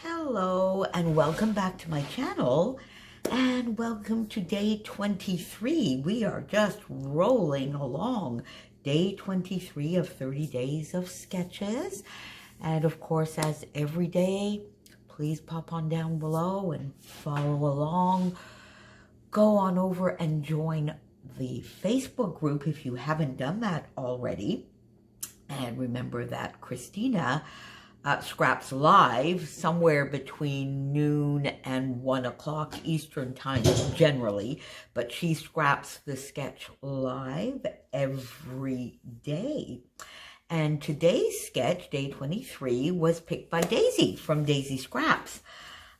Hello and welcome back to my channel and welcome to day 23. We are just rolling along. Day 23 of 30 days of sketches. And of course, as every day, please pop on down below and follow along. Go on over and join the Facebook group if you haven't done that already. And remember that Christina scraps live somewhere between noon and 1 o'clock Eastern time generally, but she scraps the sketch live every day. And today's sketch, day 23, was picked by Daisy from Daisy Scraps.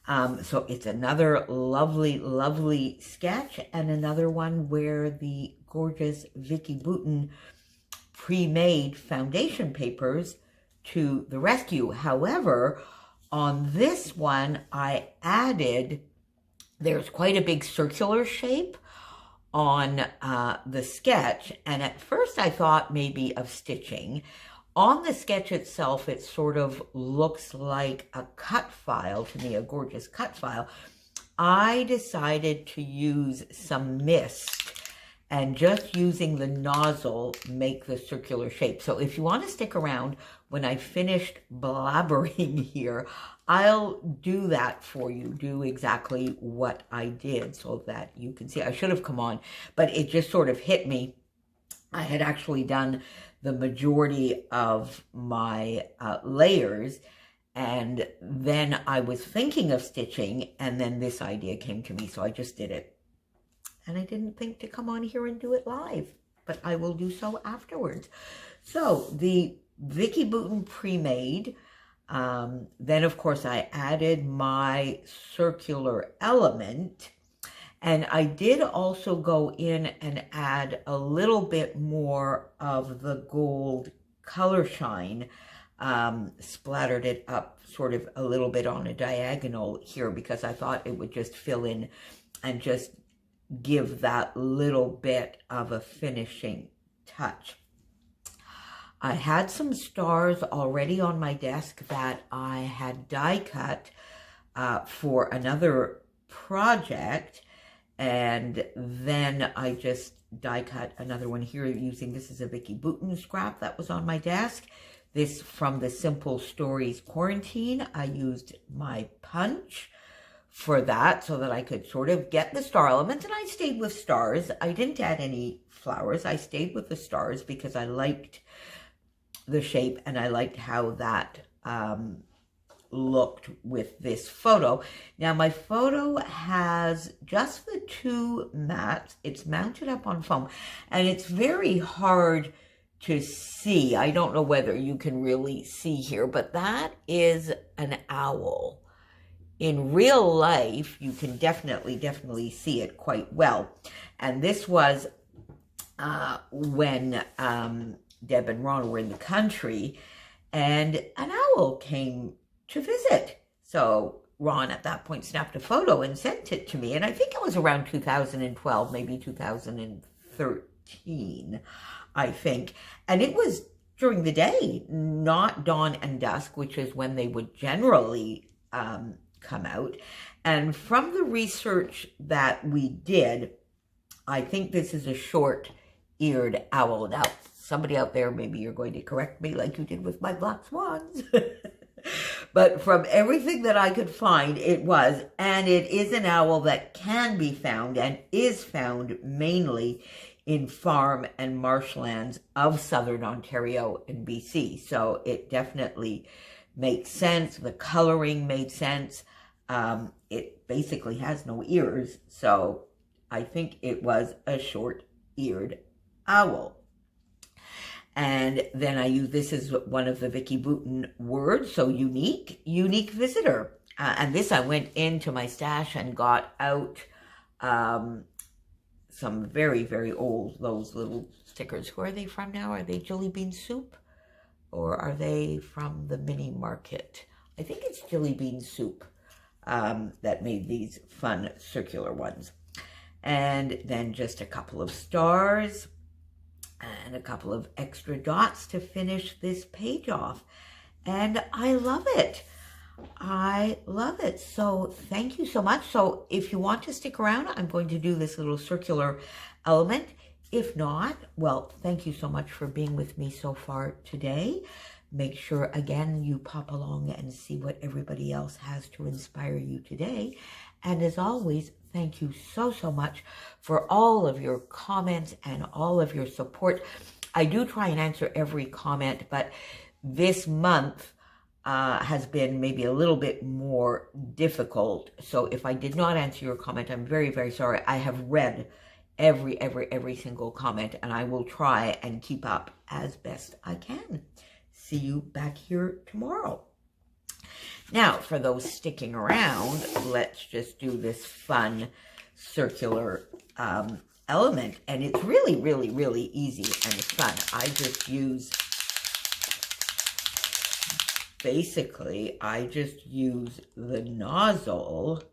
So it's another lovely, lovely sketch and another one where the gorgeous Vicki Boutin pre-made foundation papers to the rescue. However, on this one, I added, there's quite a big circular shape on the sketch. And at first I thought maybe of stitching. On the sketch itself, it sort of looks like a cut file to me, a gorgeous cut file. I decided to use some mist and just using the nozzle make the circular shape. So if you want to stick around, when I finished blabbering here, I'll do that for you, do exactly what I did so that you can see. I should have come on, but it just sort of hit me. I had actually done the majority of my layers, and then I was thinking of stitching, and then this idea came to me, so I just did it. And I didn't think to come on here and do it live, but I will do so afterwards. So the Vicki Boutin pre-made, then of course I added my circular element, and I did also go in and add a little bit more of the gold color shine, splattered it up sort of a little bit on a diagonal here because I thought it would just fill in and just give that little bit of a finishing touch. I had some stars already on my desk that I had die cut for another project, and then I just die cut another one here using, this is a Vicki Boutin scrap that was on my desk. This from the Simple Stories Quarantine. I used my punch for that so that I could sort of get the star element, and I stayed with stars. I didn't add any flowers. I stayed with the stars because I liked the shape and I liked how that looked with this photo. Now my photo has just the two mats. It's mounted up on foam and it's very hard to see. I don't know whether you can really see here, but that is an owl. In real life, you can definitely see it quite well. And this was when Deb and Ron were in the country, and an owl came to visit. So Ron at that point snapped a photo and sent it to me. And I think it was around 2012, maybe 2013, I think. And it was during the day, not dawn and dusk, which is when they would generally come out. And from the research that we did, I think this is a short-eared owl. Now, somebody out there, maybe you're going to correct me like you did with my black swans. But from everything that I could find, it was, and it is an owl that can be found and is found mainly in farm and marshlands of southern Ontario and BC. So it definitely makes sense. The coloring made sense. It basically has no ears, so I think it was a short-eared owl. And then I use, this is one of the Vicki Boutin words, so unique visitor. And this I went into my stash and got out some very, very old, those little stickers. Who are they from now? Are they Jelly Bean Soup? Or are they from the mini market? I think it's Jelly Bean Soup that made these fun circular ones. And then just a couple of stars and a couple of extra dots to finish this page off. And I love it. I love it. So thank you so much. So if you want to stick around, I'm going to do this little circular element. If not, well, thank you so much for being with me so far today. Make sure, again, you pop along and see what everybody else has to inspire you today. And as always, thank you so, so much for all of your comments and all of your support. I do try and answer every comment, but this month has been maybe a little bit more difficult. So if I did not answer your comment, I'm very, very sorry. I have read every single comment, and I will try and keep up as best I can. See you back here tomorrow. Now, for those sticking around, let's just do this fun circular element. And it's really, really, really easy and fun. I just use, basically, I just use the nozzle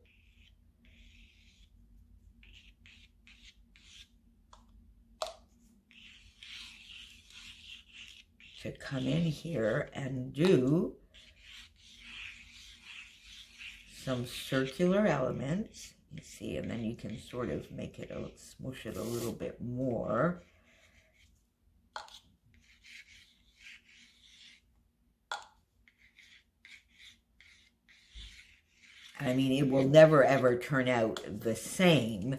to come in here and do some circular elements. You see, and then you can sort of make it, smush it a little bit more. I mean, it will never, ever turn out the same.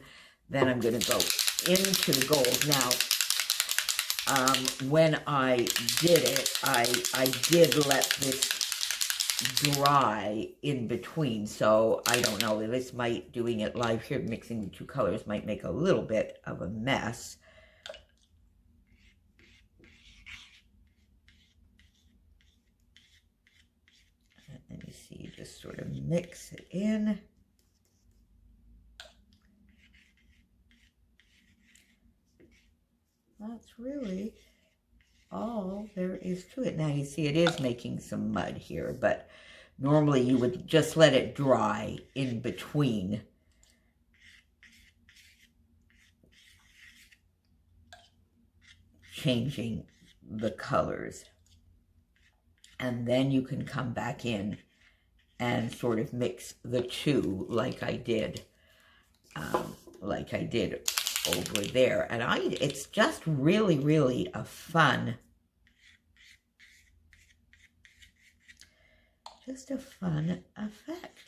Then I'm going to go into the gold. Now, when I did it, I did let this dry in between. So I don't know, this might, doing it live here, mixing the two colors, might make a little bit of a mess. Let me see, just sort of mix it in. That's really all there is to it. Now you see it is making some mud here, but normally you would just let it dry in between. Changing the colors. And then you can come back in and sort of mix the two like I did over there. And it's just really, really a fun, effect.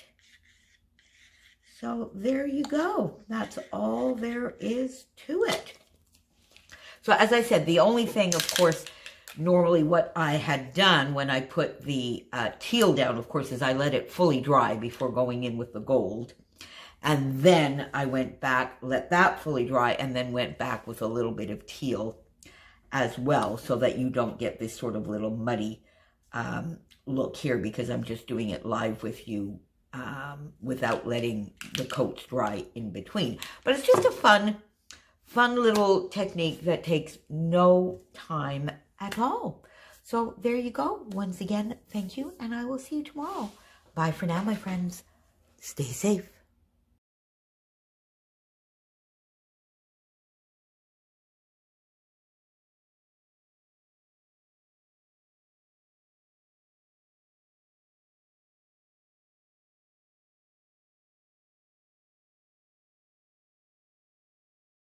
So there you go. That's all there is to it. So as I said, the only thing, of course, normally what I had done when I put the teal down, of course, is I let it fully dry before going in with the gold. And then I went back, let that fully dry, and then went back with a little bit of teal as well, so that you don't get this sort of little muddy look here, because I'm just doing it live with you without letting the coats dry in between. But it's just a fun little technique that takes no time at all. So there you go. Once again, thank you, and I will see you tomorrow. Bye for now, my friends. Stay safe.